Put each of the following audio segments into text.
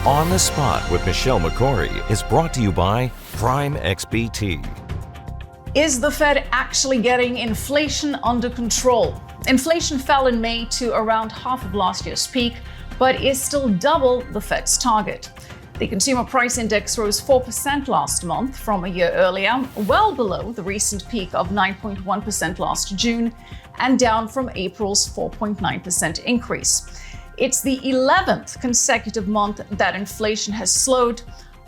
On the Spot with Michelle Makori is brought to you by Prime XBT. Is the Fed actually getting inflation under control? Inflation fell in May to around half of last year's peak, but is still double the Fed's target. The Consumer Price Index rose 4% last month from a year earlier, well below the recent peak of 9.1% last June, and down from April's 4.9% increase. It's the 11th consecutive month that inflation has slowed,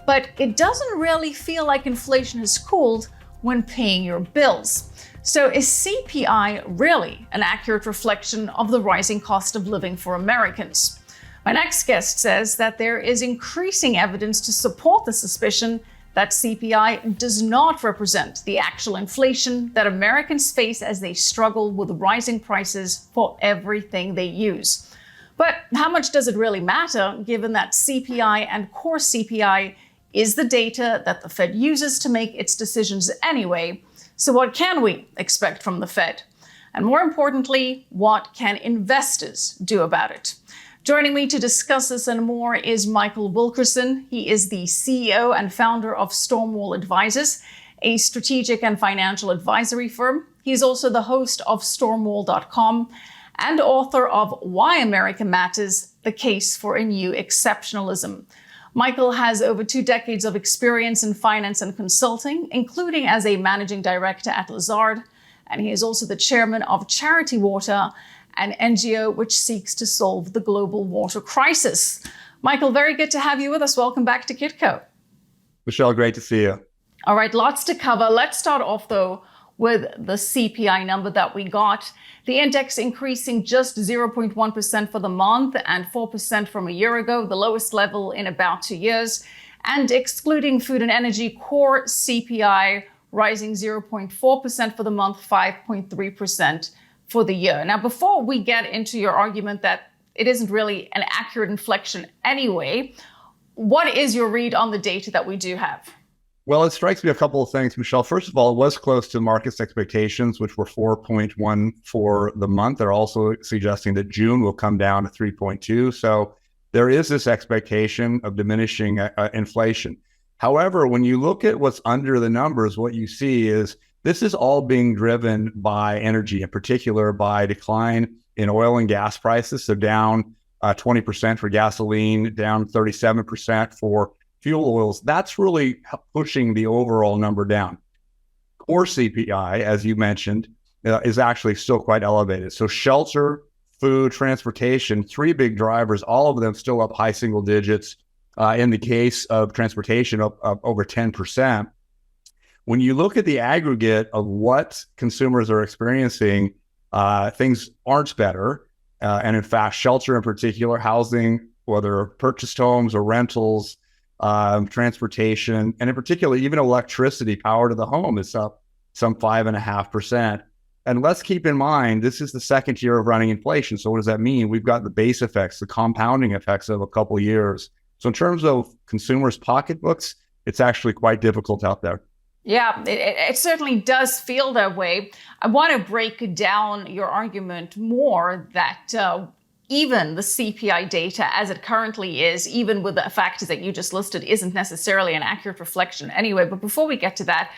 but it doesn't really feel like inflation has cooled when paying your bills. So is CPI really an accurate reflection of the rising cost of living for Americans? My next guest says that there is increasing evidence to support the suspicion that CPI does not represent the actual inflation that Americans face as they struggle with rising prices for everything they use. But how much does it really matter, given that CPI and core CPI is the data that the Fed uses to make its decisions anyway? So what can we expect from the Fed? And more importantly, what can investors do about it? Joining me to discuss this and more is Michael Wilkerson. He is the CEO and founder of Stormwall Advisors, a strategic and financial advisory firm. He's also the host of Stormwall.com and author of Why America Matters, The Case for a New Exceptionalism. Michael has over 2 decades of experience in finance and consulting, including as a managing director at Lazard, and he is also the chairman of Charity Water, an NGO which seeks to solve the global water crisis. Michael, very good to have you with us. Welcome back to Kitco. Michelle, great to see you. All right, lots to cover. Let's start off, though, with the CPI number that we got. The index increasing just 0.1% for the month and 4% from a year ago, the lowest level in about 2 years. And excluding food and energy, core CPI rising 0.4% for the month, 5.3% for the year. Now, before we get into your argument that it isn't really an accurate inflection anyway, what is your read on the data that we do have? Well, it strikes me a couple of things, Michelle. First of all, it was close to market's expectations, which were 4.1 for the month. They're also suggesting that June will come down to 3.2. So there is this expectation of diminishing inflation. However, when you look at what's under the numbers, what you see is this is all being driven by energy, in particular by decline in oil and gas prices. So down 20% for gasoline, down 37% for fuel oils. That's really pushing the overall number down. Core CPI, as you mentioned, is actually still quite elevated. So shelter, food, transportation, 3 big drivers, all of them still up high single digits. In the case of transportation, up over 10%. When you look at the aggregate of what consumers are experiencing, things aren't better. And in fact, shelter in particular, housing, whether purchased homes or rentals, transportation, and in particular, even electricity, power to the home is up some 5.5%. And let's keep in mind, this is the second year of running inflation. So what does that mean? We've got the base effects, the compounding effects of a couple of years. So in terms of consumers' pocketbooks, it's actually quite difficult out there. Yeah, it certainly does feel that way. I want to break down your argument more that even the CPI data as it currently is, even with the factors that you just listed, isn't necessarily an accurate reflection anyway. But before we get to that,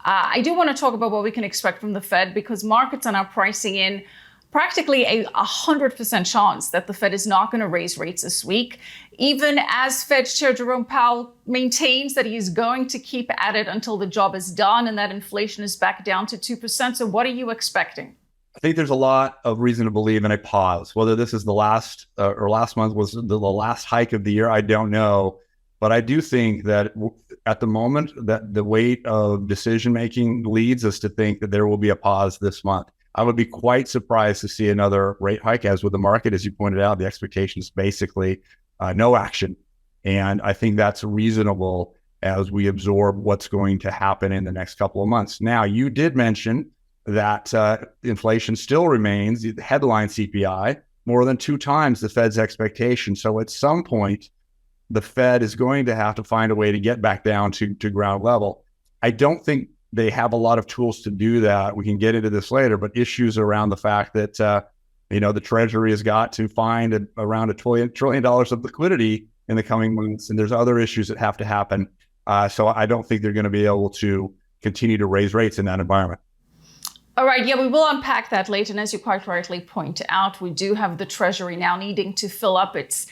I do want to talk about what we can expect from the Fed, because markets are now pricing in practically a 100% chance that the Fed is not going to raise rates this week, even as Fed Chair Jerome Powell maintains that he is going to keep at it until the job is done and that inflation is back down to 2%. So what are you expecting? I think there's a lot of reason to believe in a pause. Whether this is the last or last month was the last hike of the year, I don't know. But I do think that at the moment that the weight of decision making leads us to think that there will be a pause this month. I would be quite surprised to see another rate hike. As with the market, as you pointed out, the expectation is basically no action. And I think that's reasonable as we absorb what's going to happen in the next couple of months. Now, you did mention that inflation still remains, the headline CPI, more than 2 times the Fed's expectation. So at some point, the Fed is going to have to find a way to get back down to ground level. I don't think they have a lot of tools to do that. We can get into this later, but issues around the fact that, the Treasury has got to find around $1 trillion of liquidity in the coming months, and there's other issues that have to happen. So I don't think they're going to be able to continue to raise rates in that environment. All right, yeah, we will unpack that later. And as you quite rightly point out, we do have the Treasury now needing to fill up its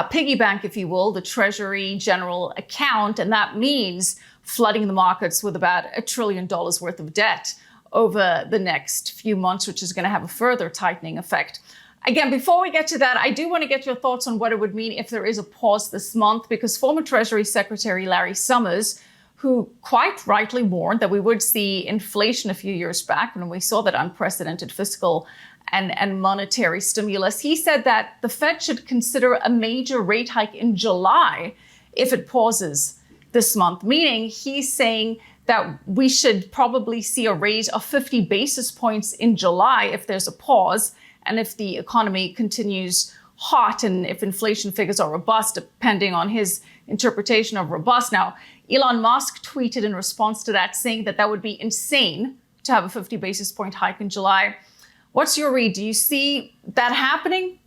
piggy bank, if you will, the Treasury General account. And that means flooding the markets with about $1 trillion worth of debt over the next few months, which is going to have a further tightening effect. Again, before we get to that, I do want to get your thoughts on what it would mean if there is a pause this month, because former Treasury Secretary Larry Summers, who quite rightly warned that we would see inflation a few years back when we saw that unprecedented fiscal and monetary stimulus, he said that the Fed should consider a major rate hike in July if it pauses this month, meaning he's saying that we should probably see a raise of 50 basis points in July if there's a pause and if the economy continues hot and if inflation figures are robust, depending on his interpretation of robust. Now, Elon Musk tweeted in response to that, saying that that would be insane to have a 50 basis point hike in July. What's your read? Do you see that happening?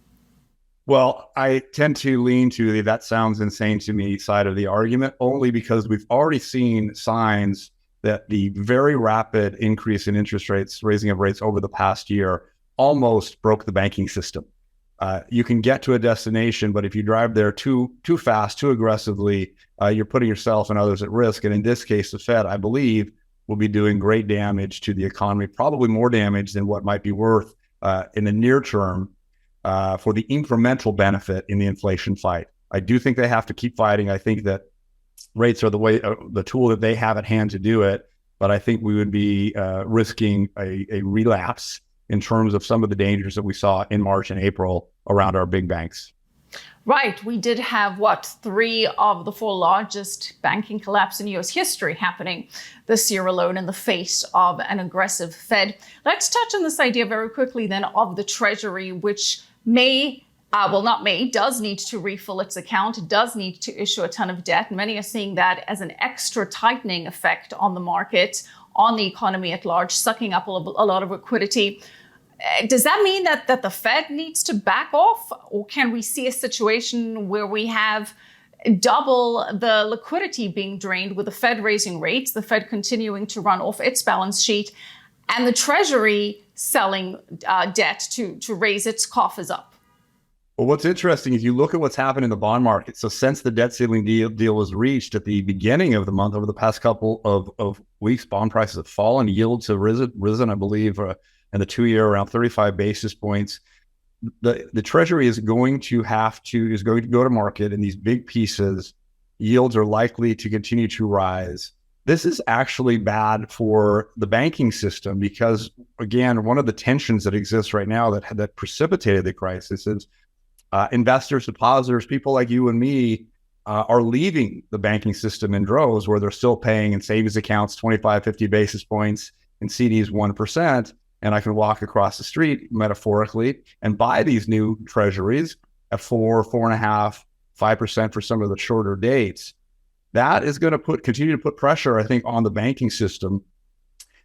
Well, I tend to lean to the "that sounds insane to me" side of the argument, only because we've already seen signs that the very rapid increase in interest rates, raising of rates over the past year, almost broke the banking system. You can get to a destination, but if you drive there too fast, too aggressively, you're putting yourself and others at risk. And in this case, the Fed, I believe, will be doing great damage to the economy, probably more damage than what might be worth in the near term for the incremental benefit in the inflation fight. I do think they have to keep fighting. I think that rates are the tool that they have at hand to do it. But I think we would be risking a relapse in terms of some of the dangers that we saw in March and April around our big banks. Right. We did have, 3 of the 4 largest banking collapse in U.S. history happening this year alone in the face of an aggressive Fed. Let's touch on this idea very quickly then of the Treasury, which does need to refill its account, does need to issue a ton of debt. Many are seeing that as an extra tightening effect on the market, on the economy at large, sucking up a lot of liquidity. Does that mean that the Fed needs to back off? Or can we see a situation where we have double the liquidity being drained with the Fed raising rates, the Fed continuing to run off its balance sheet, and the Treasury selling debt to raise its coffers up? Well, what's interesting is you look at what's happened in the bond market. So since the debt ceiling deal was reached at the beginning of the month, over the past couple of weeks, bond prices have fallen, yields have risen, I believe, in the 2-year around 35 basis points. The Treasury is going to go to market in these big pieces. Yields are likely to continue to rise. This is actually bad for the banking system because, again, one of the tensions that exists right now that precipitated the crisis is investors, depositors, people like you and me are leaving the banking system in droves where they're still paying in savings accounts 25, 50 basis points, in CDs 1%. And I can walk across the street, metaphorically, and buy these new treasuries at 4.5%, 5% for some of the shorter dates. That is going to continue to put pressure, I think, on the banking system.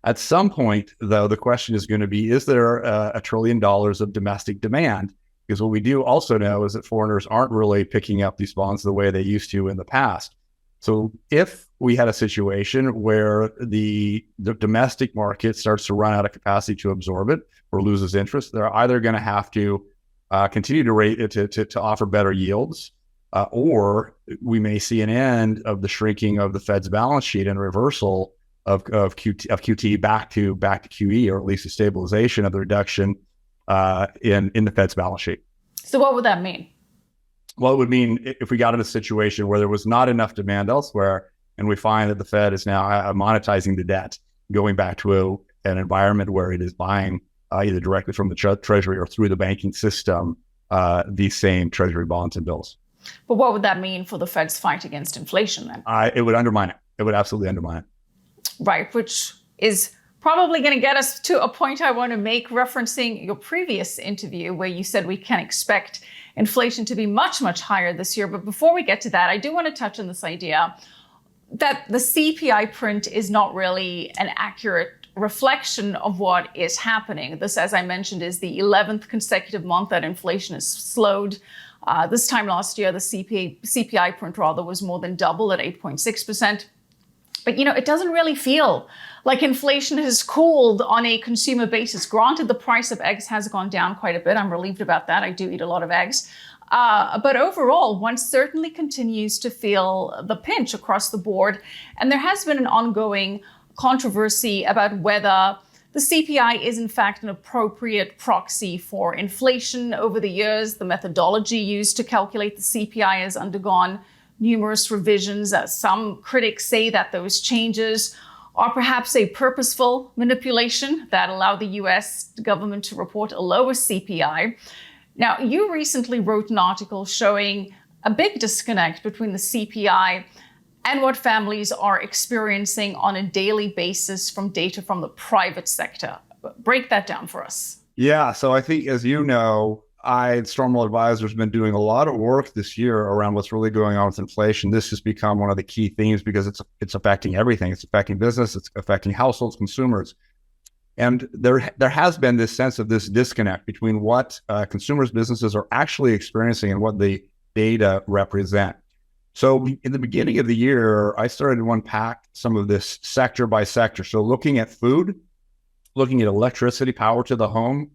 At some point, though, the question is going to be, is there $1 trillion of domestic demand? Because what we do also know is that foreigners aren't really picking up these bonds the way they used to in the past. So if we had a situation where the domestic market starts to run out of capacity to absorb it or loses interest, they're either going to have to continue to rate it to offer better yields, or we may see an end of the shrinking of the Fed's balance sheet and reversal of QT back to QE, or at least a stabilization of the reduction in the Fed's balance sheet. So what would that mean? Well, it would mean if we got in a situation where there was not enough demand elsewhere, and we find that the Fed is now monetizing the debt, going back to an environment where it is buying either directly from the Treasury or through the banking system these same Treasury bonds and bills. But what would that mean for the Fed's fight against inflation then? It would undermine it. It would absolutely undermine it. Right, which is probably going to get us to a point I want to make, referencing your previous interview where you said we can expect inflation to be much, much higher this year. But before we get to that, I do want to touch on this idea that the CPI print is not really an accurate reflection of what is happening. This, as I mentioned, is the 11th consecutive month that inflation has slowed. This time last year, the CPI print rather was more than double at 8.6%. But, it doesn't really feel like inflation has cooled on a consumer basis. Granted, the price of eggs has gone down quite a bit. I'm relieved about that. I do eat a lot of eggs. But overall, one certainly continues to feel the pinch across the board. And there has been an ongoing controversy about whether the CPI is in fact an appropriate proxy for inflation. Over the years, the methodology used to calculate the CPI has undergone numerous revisions. Some critics say that those changes are perhaps a purposeful manipulation that allow the US government to report a lower CPI. Now, you recently wrote an article showing a big disconnect between the CPI and what families are experiencing on a daily basis from data from the private sector. Break that down for us. Yeah, so I think, as you know, Stormwall Advisors, have been doing a lot of work this year around what's really going on with inflation. This has become one of the key themes because it's affecting everything. It's affecting business, it's affecting households, consumers. And there has been this sense of this disconnect between what consumers, businesses are actually experiencing and what the data represent. So in the beginning of the year, I started to unpack some of this sector by sector. So looking at food, looking at electricity, power to the home,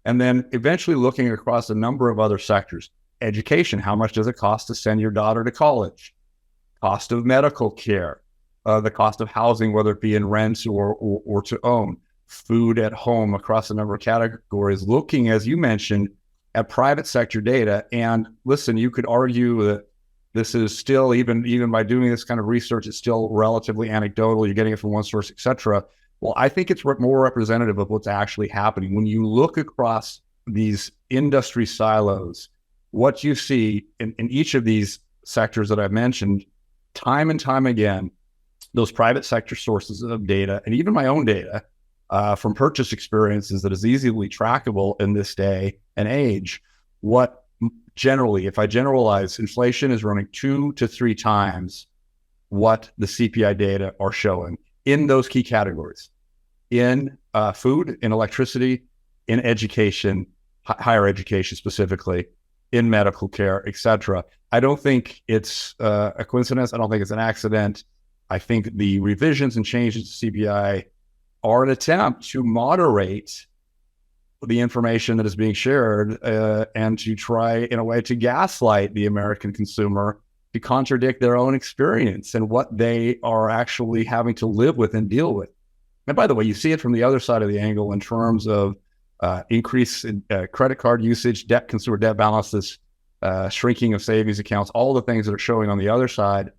and then eventually looking across a number of other sectors. Education, how much does it cost to send your daughter to college? Cost of medical care, the cost of housing, whether it be in rent or to own. Food at home across a number of categories, looking, as you mentioned, at private sector data. And listen, you could argue that this is still, even by doing this kind of research, it's still relatively anecdotal. You're getting it from one source, et cetera. Well, I think it's more representative of what's actually happening. When you look across these industry silos, what you see in each of these sectors that I've mentioned, time and time again, those private sector sources of data, and even my own data from purchase experiences that is easily trackable in this day and age, what generally, if I generalize, inflation is running 2 to 3 times what the CPI data are showing in those key categories, in food, in electricity, in education, higher education specifically, in medical care, et cetera. I don't think it's a coincidence. I don't think it's an accident. I think the revisions and changes to CPI are an attempt to moderate the information that is being shared and to try, in a way, to gaslight the American consumer to contradict their own experience and what they are actually having to live with and deal with. And by the way, you see it from the other side of the angle in terms of increase in credit card usage, consumer debt balances, shrinking of savings accounts, all the things that are showing on the other side.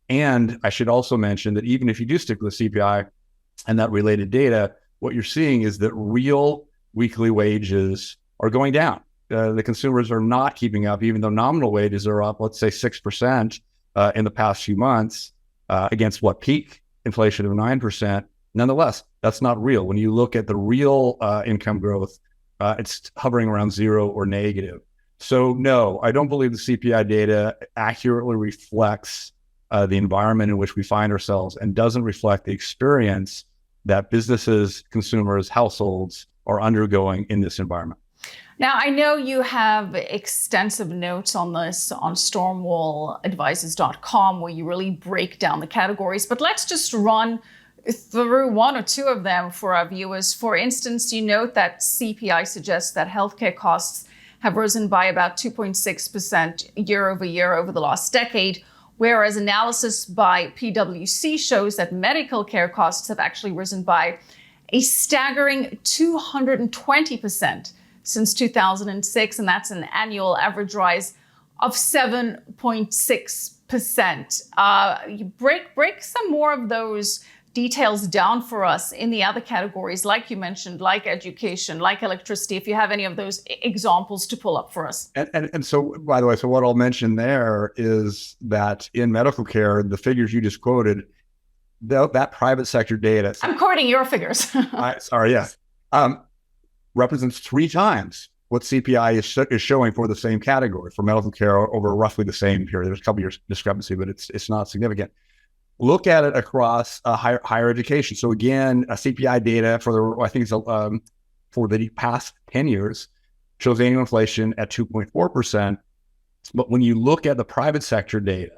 And I should also mention that even if you do stick with the CPI and that related data, what you're seeing is that real weekly wages are going down. The consumers are not keeping up, even though nominal wages are up, let's say 6% in the past few months against what peak inflation of 9%. Nonetheless, that's not real. When you look at the real income growth, it's hovering around 0 or negative. So no, I don't believe the CPI data accurately reflects the environment in which we find ourselves and doesn't reflect the experience that businesses, consumers, households are undergoing in this environment. Now, I know you have extensive notes on this on stormwalladvisors.com where you really break down the categories, but let's just run through 1 or 2 of them for our viewers. For instance, you note that CPI suggests that healthcare costs have risen by about 2.6% year over year over the last decade, whereas analysis by PwC shows that medical care costs have actually risen by a staggering 220% since 2006, and that's an annual average rise of 7.6%. You break some more of those details down for us in the other categories, like you mentioned, like education, like electricity, if you have any of those examples to pull up for us. And so, by the way, so what I'll mention there is that in medical care, the figures you just quoted, that private sector data. I'm quoting your figures. Represents 3 times what CPI is showing for the same category for medical care over roughly the same period. There's a couple years discrepancy, but it's not significant. Look at it across higher education. So again, CPI data for the past 10 years shows annual inflation at 2.4%. But when you look at the private sector data,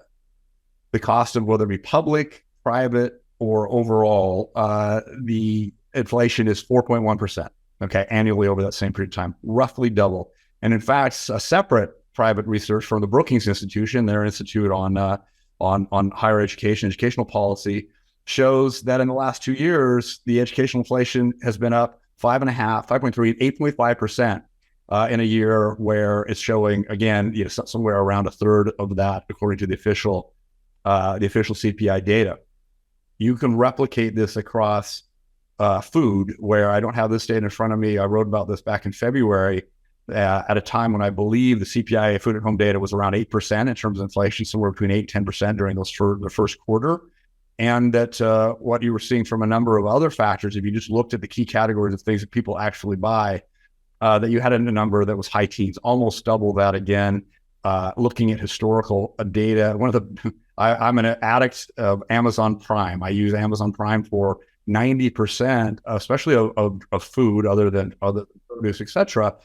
the cost of whether it be public, private, or overall, the inflation is 4.1%, okay, annually over that same period of time, roughly double. And in fact, a separate private research from the Brookings Institution, their institute on higher education, educational policy, shows that in the last 2 years, the educational inflation has been up 5.5, 5.3, 8.5% in a year where it's showing, again, somewhere around a third of that, according to the official CPI data. You can replicate this across food, where I don't have this data in front of me. I wrote about this back in February at a time when I believe the CPI food at home data was around 8% in terms of inflation, somewhere between 8 and 10% during the first quarter. And that what you were seeing from a number of other factors, if you just looked at the key categories of things that people actually buy, that you had a number that was high teens, almost double that again. Looking at historical data, I'm an addict of Amazon Prime. I use Amazon Prime for 90%, especially of food, other than other produce, etc.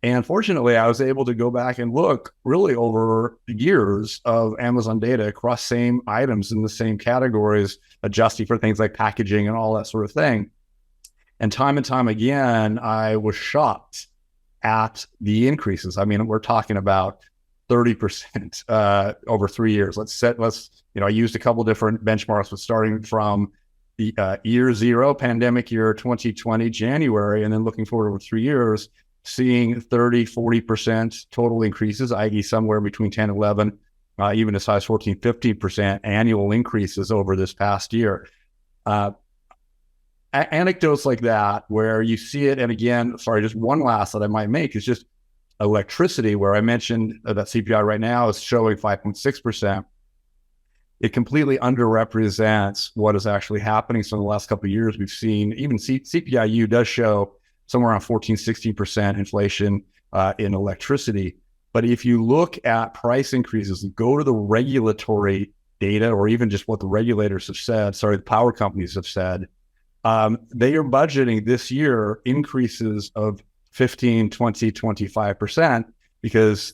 And fortunately, I was able to go back and look really over years of Amazon data across same items in the same categories, adjusting for things like packaging and all that sort of thing. And time again, I was shocked at the increases. I mean, we're talking about 30% over 3 years. I used a couple different benchmarks, but starting from the year zero, pandemic year 2020, January, and then looking forward over 3 years, seeing 30, 40% total increases, i.e. somewhere between 10, 11, even as high as 14, 15% annual increases over this past year. Anecdotes like that, where you see it, and again, just one last that I might make is just electricity, where I mentioned that CPI right now is showing 5.6%. It completely underrepresents what is actually happening. So in the last couple of years, we've seen even CPI-U does show somewhere around 14, 16% inflation in electricity. But if you look at price increases, go to the regulatory data, or even just what the regulators have said, the power companies have said, they are budgeting this year increases of 15, 20, 25%, because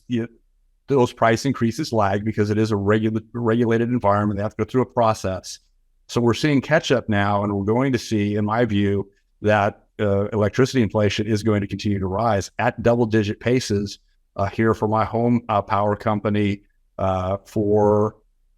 those price increases lag because it is a regulated environment. They have to go through a process. So we're seeing catch up now, and we're going to see, in my view, that electricity inflation is going to continue to rise at double-digit paces here for my home power company, for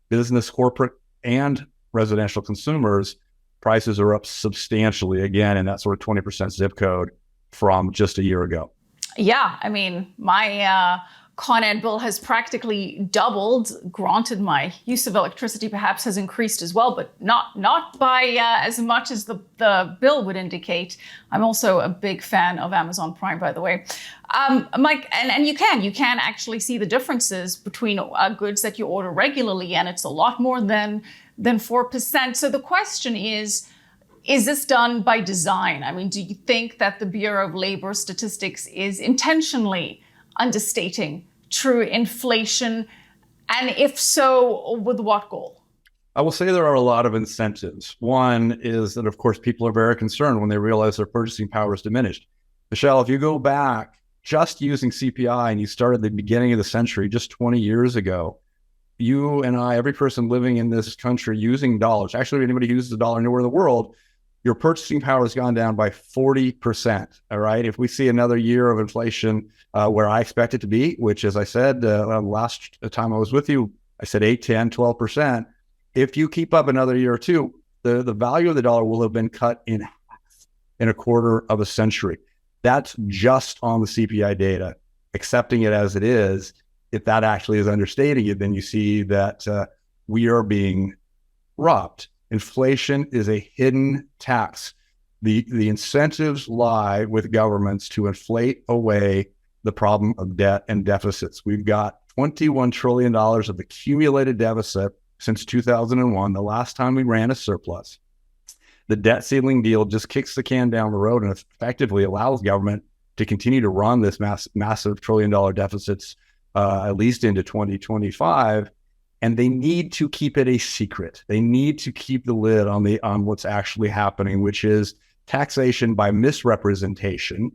business, corporate, and residential consumers. Prices are up substantially, again, in that sort of 20% zip code from just a year ago. Yeah, I mean, my Con Ed bill has practically doubled. Granted, my use of electricity perhaps has increased as well, but not by as much as the bill would indicate. I'm also a big fan of Amazon Prime, by the way. Mike, and you can actually see the differences between goods that you order regularly, and it's a lot more than 4%. So the question is this done by design? I mean, do you think that the Bureau of Labor Statistics is intentionally understating true inflation? And if so, with what goal? I will say there are a lot of incentives. One is that, of course, people are very concerned when they realize their purchasing power is diminished. Michelle, if you go back just using CPI and you started at the beginning of the century, just 20 years ago, you and I, every person living in this country using dollars, actually anybody who uses a dollar anywhere in the world, your purchasing power has gone down by 40%. All right. If we see another year of inflation where I expect it to be, which, as I said, last time I was with you, I said 8, 10, 12%. If you keep up another year or two, the value of the dollar will have been cut in half in a quarter of a century. That's just on the CPI data. Accepting it as it is, if that actually is understating it, then you see that we are being robbed. Inflation is a hidden tax. The incentives lie with governments to inflate away the problem of debt and deficits. We've got $21 trillion of accumulated deficit since 2001, the last time we ran a surplus. The debt ceiling deal just kicks the can down the road and effectively allows government to continue to run this massive trillion-dollar deficits at least into 2025. And they need to keep it a secret. They need to keep the lid on what's actually happening, which is taxation by misrepresentation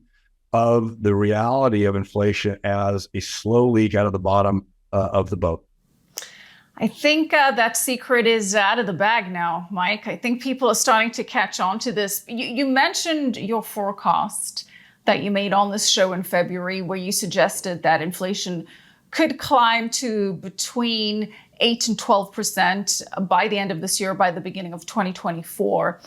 of the reality of inflation as a slow leak out of the bottom of the boat. I think that secret is out of the bag now, Mike. I think people are starting to catch on to this. You mentioned your forecast that you made on this show in February, where you suggested that inflation could climb to between 8 and 12% by the end of this year, by the beginning of 2024,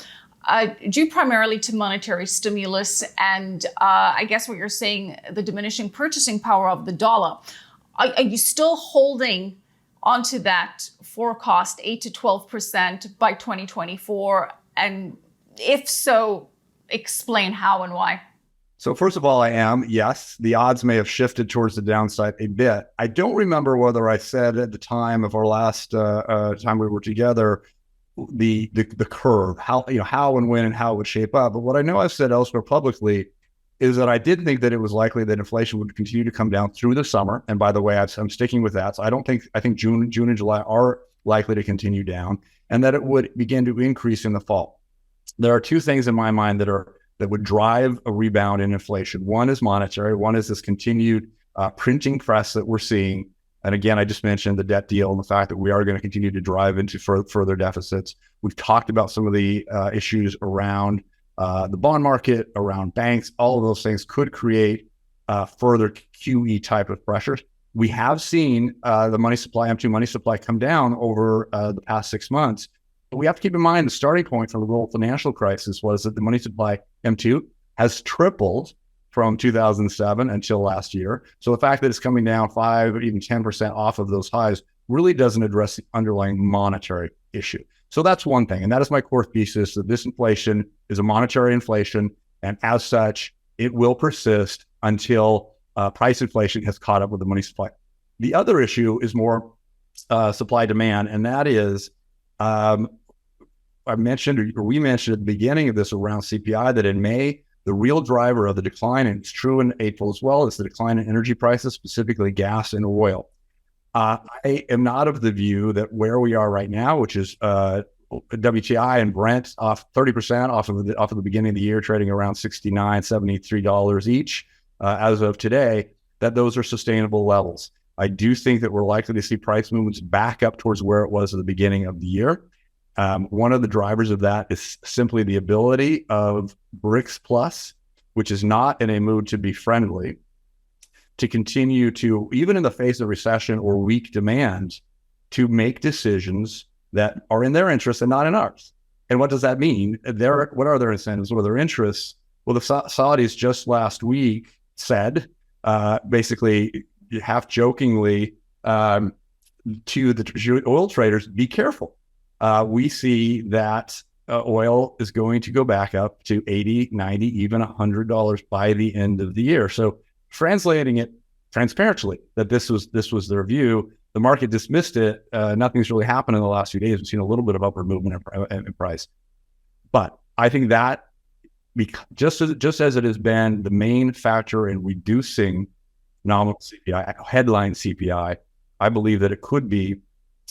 due primarily to monetary stimulus and I guess what you're saying, the diminishing purchasing power of the dollar. Are you still holding onto that forecast, 8 to 12% by 2024? And if so, explain how and why. So first of all, I am. Yes, the odds may have shifted towards the downside a bit. I don't remember whether I said at the time of our last time we were together, the curve, how and when and how it would shape up. But what I know I've said elsewhere publicly is that I did think that it was likely that inflation would continue to come down through the summer. And by the way, I'm sticking with that. So I think June and July are likely to continue down, and that it would begin to increase in the fall. There are two things in my mind that would drive a rebound in inflation. One is monetary. One is this continued printing press that we're seeing. And again, I just mentioned the debt deal and the fact that we are going to continue to drive into further deficits. We've talked about some of the issues around the bond market, around banks. All of those things could create further QE type of pressures. We have seen the money supply, M2 money supply, come down over the past 6 months. But we have to keep in mind the starting point from the global financial crisis was that the money supply, M2, has tripled from 2007 until last year. So the fact that it's coming down 5 or even 10% off of those highs really doesn't address the underlying monetary issue. So that's one thing. And that is my core thesis, that this inflation is a monetary inflation. And as such, it will persist until price inflation has caught up with the money supply. The other issue is more supply demand. And that is, we mentioned at the beginning of this around CPI that in May, the real driver of the decline, and it's true in April as well, is the decline in energy prices, specifically gas and oil. I am not of the view that where we are right now, which is WTI and Brent off 30% off of the beginning of the year, trading around $69, $73 each as of today, that those are sustainable levels. I do think that we're likely to see price movements back up towards where it was at the beginning of the year. One of the drivers of that is simply the ability of BRICS Plus, which is not in a mood to be friendly, to continue to, even in the face of recession or weak demand, to make decisions that are in their interest and not in ours. And what does that mean? What are their incentives? What are their interests? Well, the Saudis just last week said, basically half jokingly, to the oil traders, be careful. We see that oil is going to go back up to $80, $90, even $100 by the end of the year. So translating it transparently that this was their view, the market dismissed it. Nothing's really happened in the last few days. We've seen a little bit of upward movement in price. But I think that just as it has been the main factor in reducing nominal CPI, headline CPI, I believe that it could be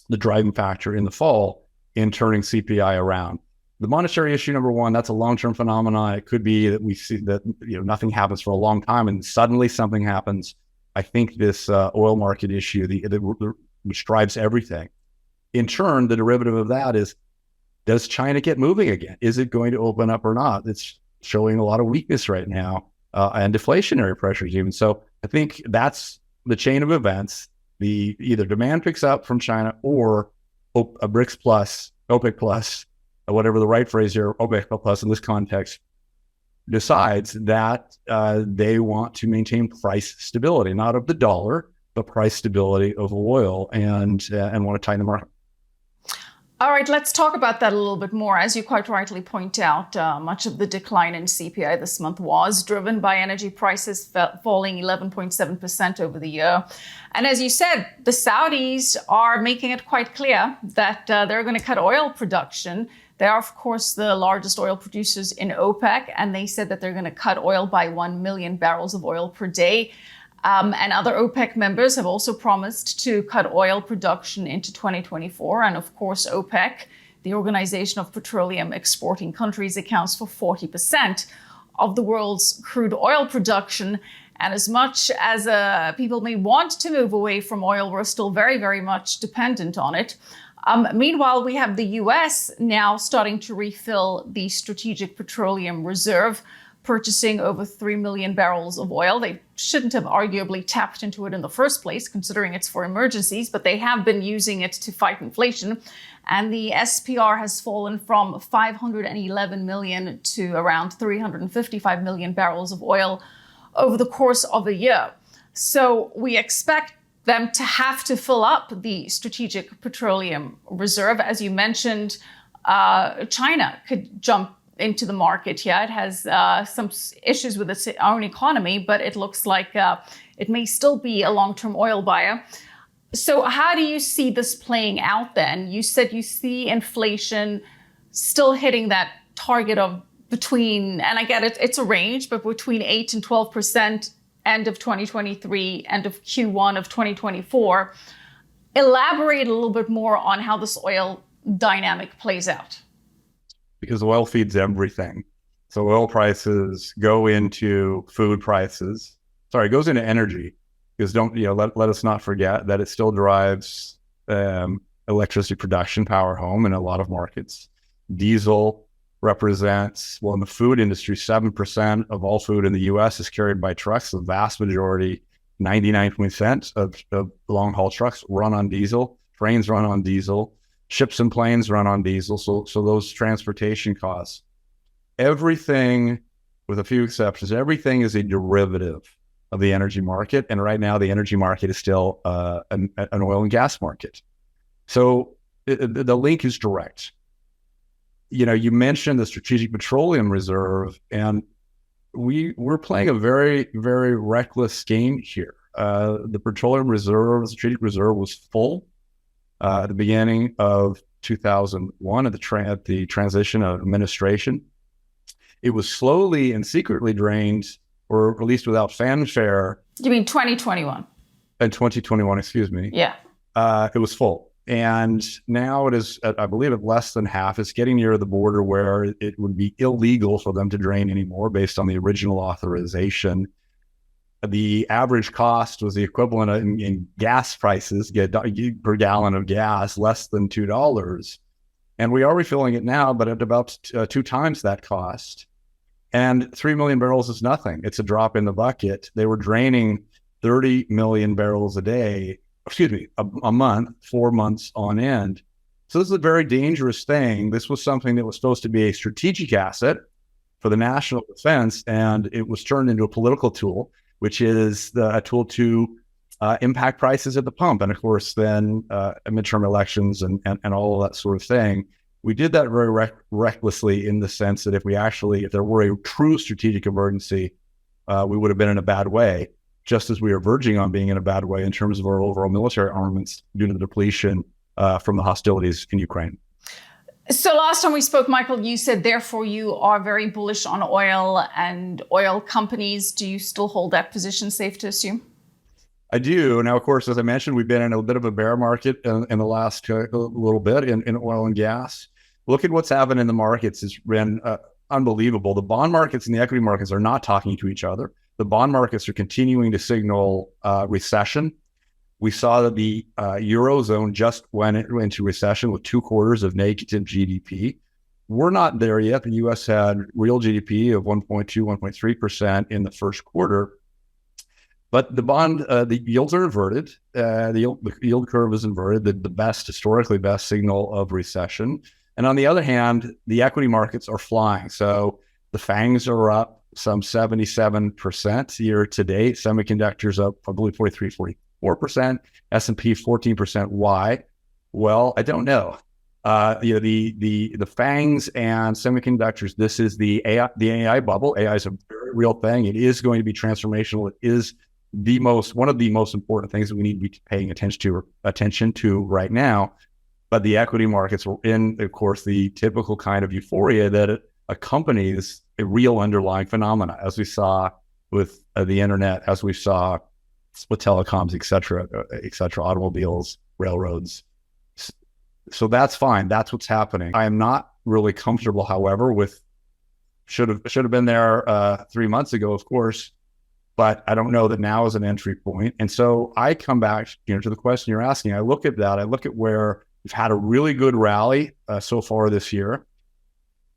the driving factor in the fall in turning CPI around. The monetary issue, number one, that's a long-term phenomenon. It could be that we see that nothing happens for a long time and suddenly something happens. I think this oil market issue, which drives everything. In turn, the derivative of that is, does China get moving again? Is it going to open up or not? It's showing a lot of weakness right now and deflationary pressures even. So I think that's the chain of events. Either demand picks up from China or a BRICS Plus, OPEC Plus, whatever the right phrase here, OPEC Plus in this context, decides that they want to maintain price stability, not of the dollar, but price stability of oil, and want to tighten the market. All right, let's talk about that a little bit more. As you quite rightly point out, much of the decline in CPI this month was driven by energy prices falling 11.7% over the year. And as you said, the Saudis are making it quite clear that they're going to cut oil production. They are, of course, the largest oil producers in OPEC, and they said that they're going to cut oil by 1 million barrels of oil per day. And other OPEC members have also promised to cut oil production into 2024. And of course, OPEC, the Organization of Petroleum Exporting Countries, accounts for 40% of the world's crude oil production. And as much as people may want to move away from oil, we're still very, very much dependent on it. Meanwhile, we have the US now starting to refill the Strategic Petroleum Reserve, purchasing over 3 million barrels of oil. They shouldn't have arguably tapped into it in the first place, considering it's for emergencies, but they have been using it to fight inflation. And the SPR has fallen from 511 million to around 355 million barrels of oil over the course of a year. So we expect them to have to fill up the Strategic Petroleum Reserve. As you mentioned, China could jump into the market. Yeah, it has some issues with its own economy, but it looks like it may still be a long-term oil buyer. So how do you see this playing out then? You said you see inflation still hitting that target of between, and I get it, it's a range, but between 8 and 12% end of 2023, end of Q1 of 2024. Elaborate a little bit more on how this oil dynamic plays out. Because oil feeds everything. So oil prices go into food prices. Sorry, it goes into energy. Because let us not forget that it still drives electricity production, power home in a lot of markets. Diesel represents, well, in the food industry, 7% of all food in the US is carried by trucks. The vast majority, 99% of long-haul trucks run on diesel. Trains run on diesel. Ships and planes run on diesel. So those transportation costs, everything, with a few exceptions, everything is a derivative of the energy market. And right now, the energy market is still an oil and gas market. So the link is direct. You mentioned the Strategic Petroleum Reserve, and we're playing a very, very reckless game here. The Petroleum Reserve, the Strategic Reserve, was full at the beginning of 2001 at the transition of administration. It was slowly and secretly drained, or released without fanfare. You mean 2021? In 2021, excuse me. Yeah. It was full. And now it is, I believe, at less than half. It's getting near the border where it would be illegal for them to drain anymore based on the original authorization. The average cost was the equivalent in gas prices per gallon of gas, less than $2. And we are refilling it now, but at about 2 times that cost. And 3 million barrels is nothing. It's a drop in the bucket. They were draining 30 million barrels a month, 4 months on end. So this is a very dangerous thing. This was something that was supposed to be a strategic asset for the national defense, and it was turned into a political tool, which is a tool to impact prices at the pump. And of course, then midterm elections and all of that sort of thing. We did that very recklessly, in the sense that if there were a true strategic emergency, we would have been in a bad way, just as we are verging on being in a bad way in terms of our overall military armaments due to the depletion from the hostilities in Ukraine. So last time we spoke, Michael, you said, therefore, you are very bullish on oil and oil companies. Do you still hold that position, safe to assume? I do. Now, of course, as I mentioned, we've been in a bit of a bear market in the last little bit in oil and gas. Look at what's happened in the markets. It's been unbelievable. The bond markets and the equity markets are not talking to each other. The bond markets are continuing to signal recession. We saw that the Eurozone just went into recession with 2 quarters of negative GDP. We're not there yet. The U.S. had real GDP of 1.2, 1.3% in the first quarter. But the yields are inverted. The yield curve is inverted, the historically best signal of recession. And on the other hand, the equity markets are flying. So the FANGs are up some 77% year to date. Semiconductors up, I believe, 44%. S&P 14%. Why? Well, I don't know. The FANGs and semiconductors. This is the AI bubble. AI is a very real thing. It is going to be transformational. It is one of the most important things that we need to be paying attention to right now. But the equity markets were in, of course, the typical kind of euphoria that accompanies a real underlying phenomena, as we saw with the internet, as we saw with telecoms, et cetera, automobiles, railroads. So that's fine. That's what's happening. I am not really comfortable, however, with should have been there 3 months ago, of course, but I don't know that now is an entry point. And so I come back, to the question you're asking. I look at that. I look at where we've had a really good rally so far this year.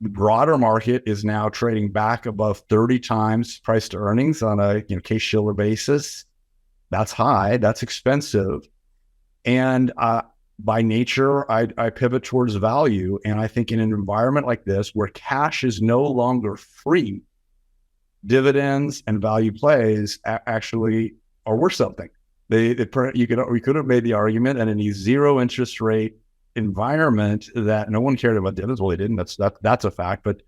The broader market is now trading back above 30 times price to earnings on a Case-Shiller basis. That's high. That's expensive. And by nature, I pivot towards value. And I think in an environment like this, where cash is no longer free, dividends and value plays actually are worth something. We could have made the argument in a zero interest rate environment that no one cared about dividends. Well, they didn't. That's a fact. But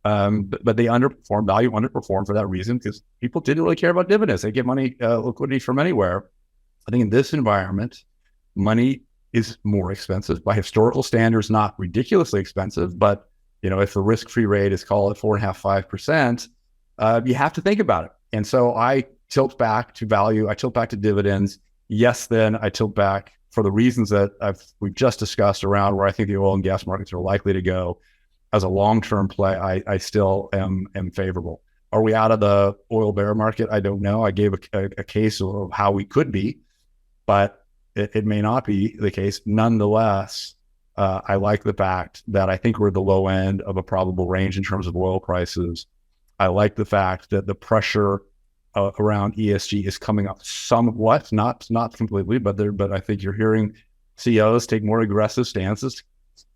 they underperformed. Value underperformed for that reason, because people didn't really care about dividends. They get money, liquidity from anywhere. I think in this environment, money is more expensive by historical standards, not ridiculously expensive. But if the risk-free rate is, call it 4.5%, 5%, you have to think about it. And so I tilt back to value. I tilt back to dividends. Yes, then I tilt back for the reasons that we've just discussed around where I think the oil and gas markets are likely to go. As a long-term play, I still am favorable. Are we out of the oil bear market? I don't know. I gave a case of how we could be, but it may not be the case. Nonetheless, I like the fact that I think we're at the low end of a probable range in terms of oil prices. I like the fact that the pressure around ESG is coming up somewhat, not completely, but I think you're hearing CEOs take more aggressive stances,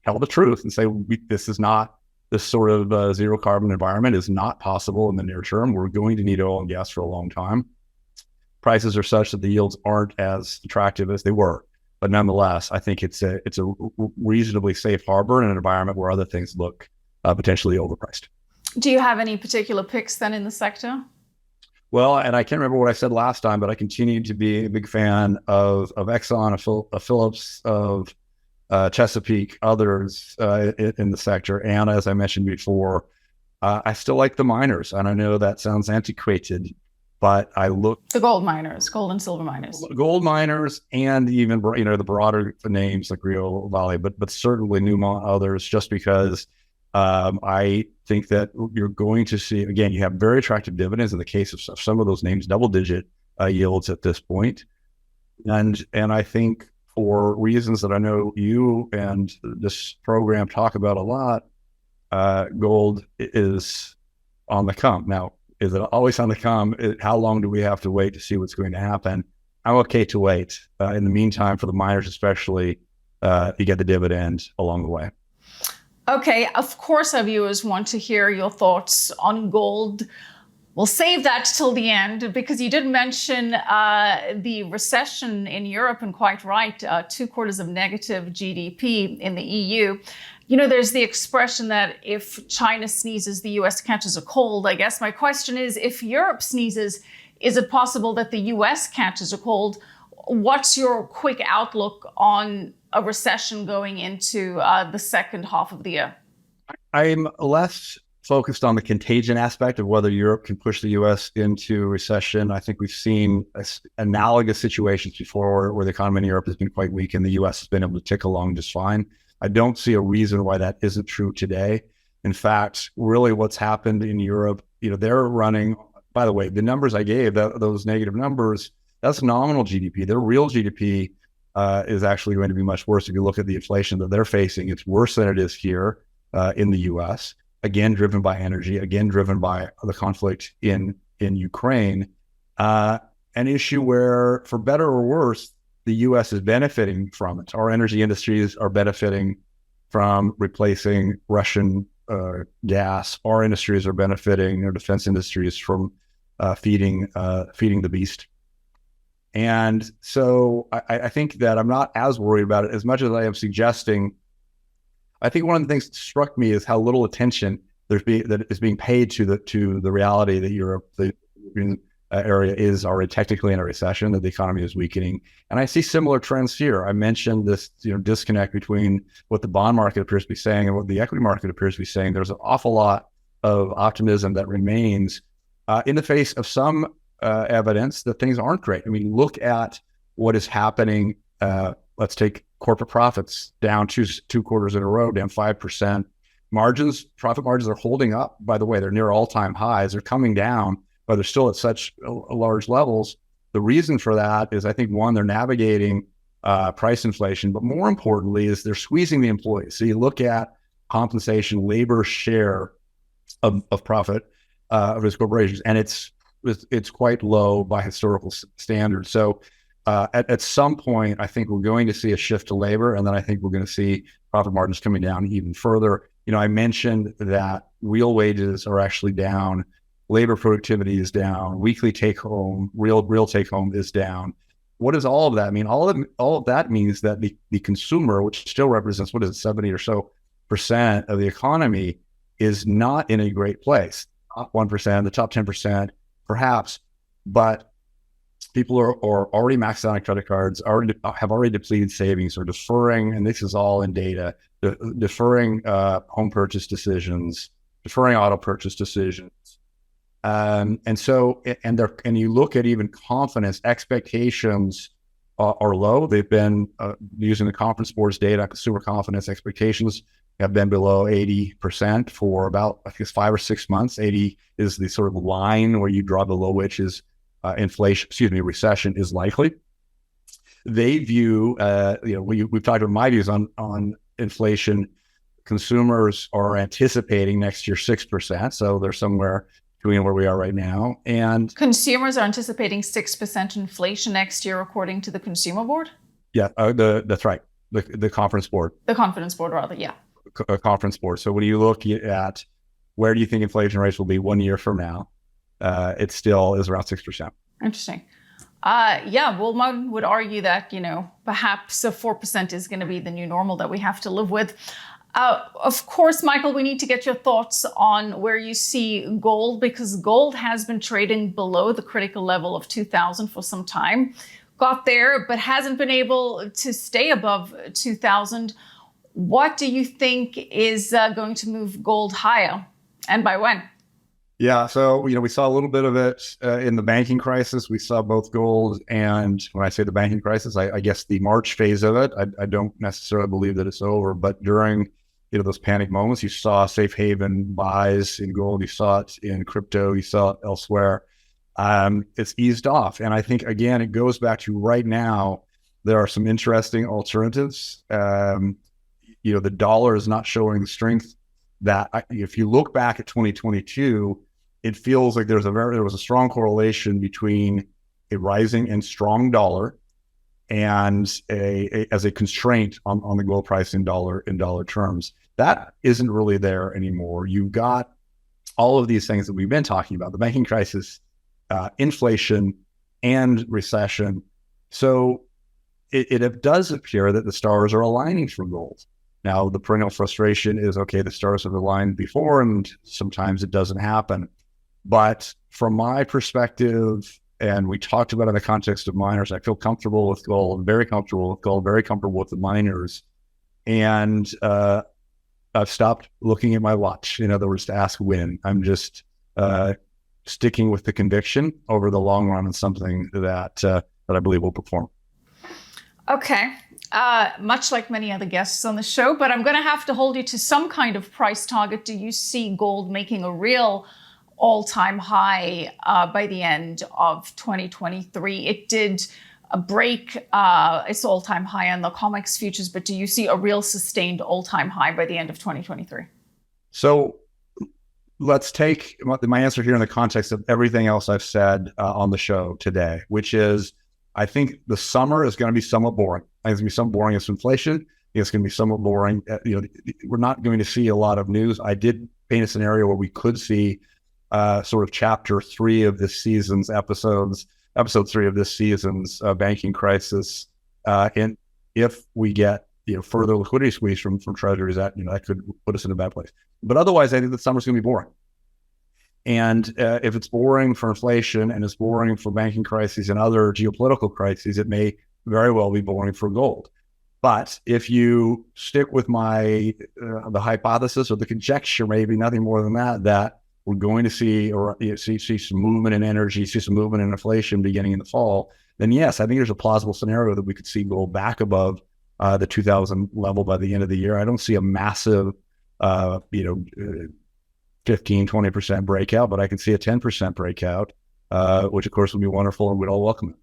tell the truth, and say this sort of zero carbon environment is not possible in the near term. We're going to need oil and gas for a long time. Prices are such that the yields aren't as attractive as they were, but nonetheless, I think it's a reasonably safe harbor in an environment where other things look potentially overpriced. Do you have any particular picks then in the sector? Well, and I can't remember what I said last time, but I continue to be a big fan of Exxon, of Phillips, of Chesapeake, others in the sector. And as I mentioned before, I still like the miners. And I know that sounds antiquated, but I look... The gold miners, gold and silver miners. Gold miners, and even, the broader names like 𝗲𝗏𝗃, but certainly Newmont, others, just because I think that you're going to see, again, you have very attractive dividends in the case of some of those names, double-digit yields at this point. And I think for reasons that I know you and this program talk about a lot, gold is on the come. Now, is it always on the come? How long do we have to wait to see what's going to happen? I'm okay to wait. In the meantime, for the miners especially, you get the dividend along the way. Okay, of course our viewers want to hear your thoughts on gold. We'll save that till the end, because you did mention the recession in Europe, and quite right, 2 quarters of negative GDP in the EU. There's the expression that if China sneezes, the US catches a cold. I guess my question is, if Europe sneezes, is it possible that the US catches a cold? What's your quick outlook on a recession going into the second half of the year? I'm less focused on the contagion aspect of whether Europe can push the US into recession. I think we've seen analogous situations before where the economy in Europe has been quite weak and the US has been able to tick along just fine. I don't see a reason why that isn't true today. In fact, really what's happened in Europe, they're running, by the way, the numbers I gave, those negative numbers, that's nominal GDP. Their real GDP is actually going to be much worse. If you look at the inflation that they're facing, it's worse than it is here in the US. Again, driven by energy, again, driven by the conflict in Ukraine. An issue where, for better or worse, the US is benefiting from it. Our energy industries are benefiting from replacing Russian gas. Our industries are benefiting, our defense industries, from feeding the beast. And so I think that I'm not as worried about it as much as I am suggesting. I think one of the things that struck me is how little attention that is being paid to the reality that Europe, the European area, is already technically in a recession, that the economy is weakening. And I see similar trends here. I mentioned this disconnect between what the bond market appears to be saying and what the equity market appears to be saying. There's an awful lot of optimism that remains in the face of some evidence that things aren't great. I mean, look at what is happening. Let's take corporate profits down two quarters in a row, down 5%. Profit margins are holding up. By the way, they're near all-time highs. They're coming down, but they're still at such large levels. The reason for that is, I think, one, they're navigating price inflation, but more importantly is they're squeezing the employees. So you look at compensation, labor share of profit of these corporations, and it's quite low by historical standards. So at some point, I think we're going to see a shift to labor, and then I think we're going to see profit margins coming down even further. I mentioned that real wages are actually down, labor productivity is down, weekly take home, real take home is down. What does all of that mean? All of that means that the consumer, which still represents 70 or so % of the economy, is not in a great place. Top 1%, the top 10%, perhaps, but people are already maxed out on credit cards, have already depleted savings, or deferring, and this is all in data, deferring home purchase decisions, deferring auto purchase decisions. And you look at even confidence, expectations are low. They've been using the Conference Board's data, consumer confidence expectations have been below 80% for about, I think, 5 or 6 months. 80 is the sort of line where you draw below which is recession is likely. They view, we've talked about my views on inflation. Consumers are anticipating next year 6%, so they're somewhere between where we are right now. And consumers are anticipating 6% inflation next year, according to the Consumer Board. Yeah, that's right. The Conference Board. The Conference Board, rather, yeah. Conference Board. So when you look at where do you think inflation rates will be 1 year from now, it still is around 6%. Interesting. One would argue that, perhaps 4% is going to be the new normal that we have to live with. Of course, Michael, we need to get your thoughts on where you see gold, because gold has been trading below the critical level of 2,000 for some time. Got there, but hasn't been able to stay above 2,000. What do you think is going to move gold higher, and by when? Yeah, so we saw a little bit of it in the banking crisis. We saw both gold, and when I say the banking crisis, I guess the March phase of it. I don't necessarily believe that it's over, but during those panic moments, you saw safe haven buys in gold, you saw it in crypto, you saw it elsewhere. It's eased off, and I think again it goes back to right now. There are some interesting alternatives. The dollar is not showing the strength that if you look back at 2022, it feels like there was a strong correlation between a rising and strong dollar and as a constraint on the gold price in dollar terms. That isn't really there anymore. You've got all of these things that we've been talking about: the banking crisis, inflation, and recession. So it does appear that the stars are aligning for gold. Now, the perennial frustration is, okay, the stars have aligned before, and sometimes it doesn't happen. But from my perspective, and we talked about it in the context of miners, I feel comfortable with gold, very comfortable with gold, very comfortable with the miners. And I've stopped looking at my watch, in other words, to ask when. I'm just sticking with the conviction over the long run on something that I believe will perform. Okay. Much like many other guests on the show, but I'm going to have to hold you to some kind of price target. Do you see gold making a real all-time high by the end of 2023? It did break its all-time high on the COMEX futures, but do you see a real sustained all-time high by the end of 2023? So let's take my answer here in the context of everything else I've said on the show today, which is I think the summer is going to be somewhat boring. I think it's going to be somewhat boring as inflation. It's going to be somewhat boring. We're not going to see a lot of news. I did paint a scenario where we could see sort of chapter 3 of this season's episode 3 of this season's banking crisis. And if we get further liquidity squeeze from treasuries, that could put us in a bad place. But otherwise, I think the summer's going to be boring. And if it's boring for inflation and it's boring for banking crises and other geopolitical crises, it may very well be boring for gold. But if you stick with the hypothesis or the conjecture, maybe nothing more than that we're going to see some movement in energy, see some movement in inflation beginning in the fall, then yes, I think there's a plausible scenario that we could see gold back above the 2,000 level by the end of the year. I don't see a massive, 15, 20% breakout, but I can see a 10% breakout, which of course would be wonderful and we'd all welcome it.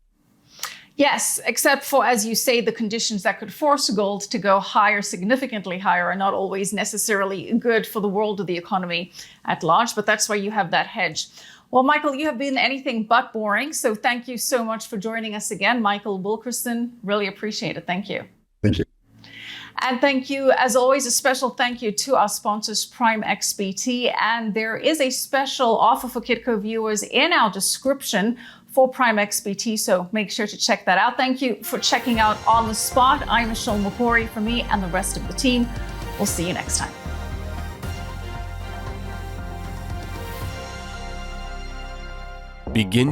Yes, except for, as you say, the conditions that could force gold to go higher, significantly higher, are not always necessarily good for the world or the economy at large, but that's why you have that hedge. Well, Michael, you have been anything but boring, so thank you so much for joining us again. Michael Wilkerson, really appreciate it. Thank you. Thank you. And thank you, as always, a special thank you to our sponsors, Prime XBT. And there is a special offer for Kitco viewers in our description for Prime XBT, so make sure to check that out. Thank you for checking out On the Spot. I'm Michelle Makori. For me and the rest of the team, we'll see you next time. Begin